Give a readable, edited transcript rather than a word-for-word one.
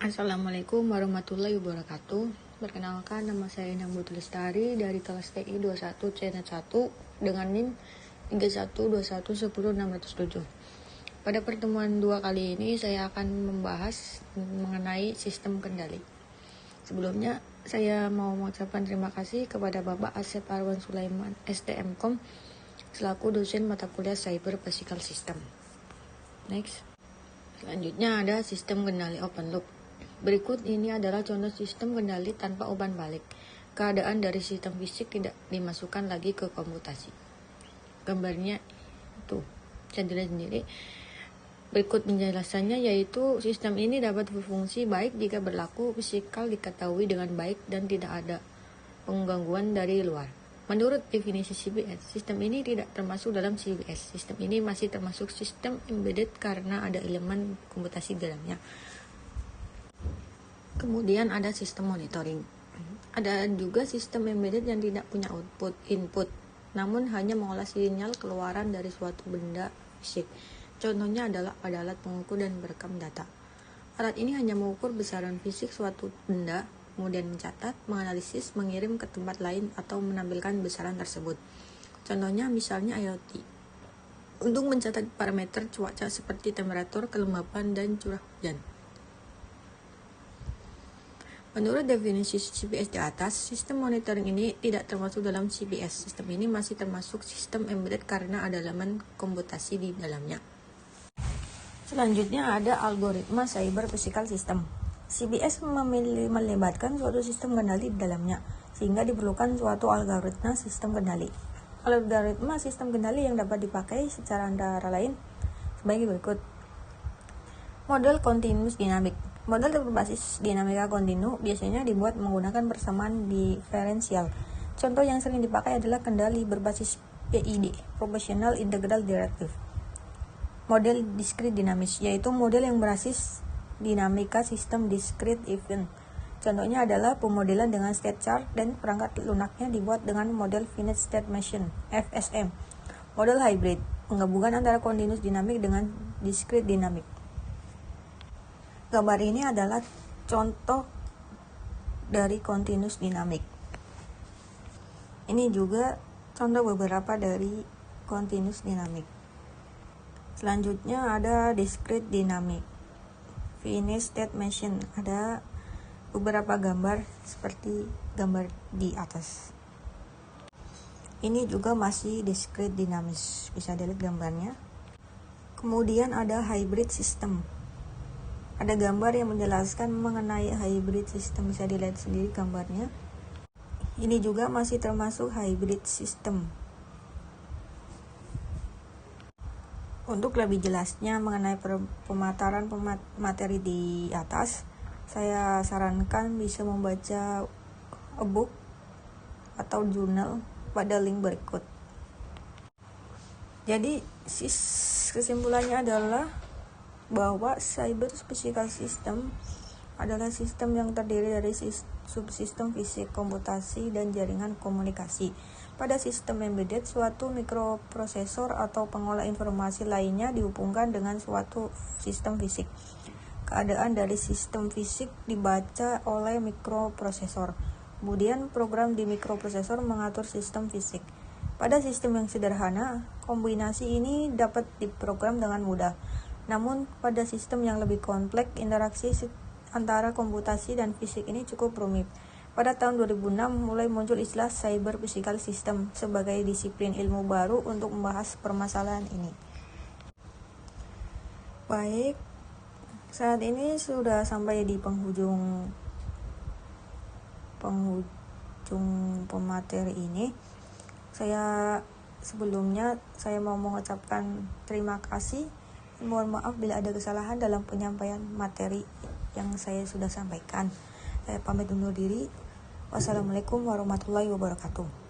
Assalamualaikum warahmatullahi wabarakatuh. Perkenalkan, nama saya Inang Budi Lestari dari kelas TI 21 C1 dengan NIM 3121100607. Pada pertemuan 2 kali ini saya akan membahas mengenai sistem kendali. Sebelumnya saya mau mengucapkan terima kasih kepada Bapak Asep Arwan Sulaiman STMkom selaku dosen mata kuliah Cyber Physical System. Next. Selanjutnya ada sistem kendali open loop. Berikut ini adalah contoh sistem kendali tanpa umpan balik. Keadaan dari sistem fisik tidak dimasukkan lagi ke komputasi. Gambarnya tuh, bisa dilihat sendiri. Berikut penjelasannya yaitu sistem ini dapat berfungsi baik jika berlaku fisikal diketahui dengan baik dan tidak ada penggangguan dari luar. Menurut definisi CBS, sistem ini tidak termasuk dalam CBS. Sistem ini masih termasuk sistem embedded karena ada elemen komputasi di dalamnya. Kemudian ada sistem monitoring. Ada juga sistem embedded yang tidak punya output, input, namun hanya mengolah sinyal keluaran dari suatu benda fisik. Contohnya adalah pada alat pengukur dan perekam data. Alat ini hanya mengukur besaran fisik suatu benda, kemudian mencatat, menganalisis, mengirim ke tempat lain atau menampilkan besaran tersebut. Contohnya misalnya IoT. Untuk mencatat parameter cuaca seperti temperatur, kelembapan, dan curah hujan. Menurut definisi CBS di atas, sistem monitoring ini tidak termasuk dalam CBS. Sistem ini masih termasuk sistem embedded karena ada elemen komputasi di dalamnya. Selanjutnya ada algoritma Cyber Physical System. CBS melibatkan suatu sistem kendali di dalamnya, sehingga diperlukan suatu algoritma sistem kendali. Algoritma sistem kendali yang dapat dipakai secara antara lain sebagai berikut. Model continuous dynamic. Model berbasis dinamika kontinu biasanya dibuat menggunakan persamaan diferensial. Contoh yang sering dipakai adalah kendali berbasis PID, Proportional Integral Derivative. Model discrete dinamis, yaitu model yang berbasis dinamika sistem discrete event. Contohnya adalah pemodelan dengan state chart dan perangkat lunaknya dibuat dengan model finite state machine, FSM. Model hybrid, penggabungan antara continuous dynamic dengan discrete dynamic. Gambar ini adalah contoh dari continuous dynamic. Ini juga contoh beberapa dari continuous dynamic. Selanjutnya ada discrete dynamic. Finite state machine, ada beberapa gambar seperti gambar di atas. Ini juga masih discrete dinamis, bisa dilihat gambarnya. Kemudian ada hybrid system. Ada gambar yang menjelaskan mengenai hybrid system, bisa dilihat sendiri gambarnya. Ini juga masih termasuk hybrid system. Untuk lebih jelasnya mengenai pemaparan materi di atas, saya sarankan bisa membaca e-book atau jurnal pada link berikut. Jadi kesimpulannya adalah bahwa Cyber Physical System adalah sistem yang terdiri dari subsistem fisik, komputasi, dan jaringan komunikasi. Pada sistem embedded, suatu mikroprosesor atau pengolah informasi lainnya dihubungkan dengan suatu sistem fisik. Keadaan dari sistem fisik dibaca oleh mikroprosesor. Kemudian program di mikroprosesor mengatur sistem fisik. Pada sistem yang sederhana, kombinasi ini dapat diprogram dengan mudah. Namun pada sistem yang lebih kompleks, interaksi antara komputasi dan fisik ini cukup rumit. Pada tahun 2006 mulai muncul istilah Cyber Physical System sebagai disiplin ilmu baru untuk membahas permasalahan ini. Baik, saat ini sudah sampai di penghujung pemateri ini. Sebelumnya saya mau mengucapkan terima kasih. Mohon maaf bila ada kesalahan dalam penyampaian materi yang saya sudah sampaikan. Saya pamit undur diri. Wassalamualaikum warahmatullahi wabarakatuh.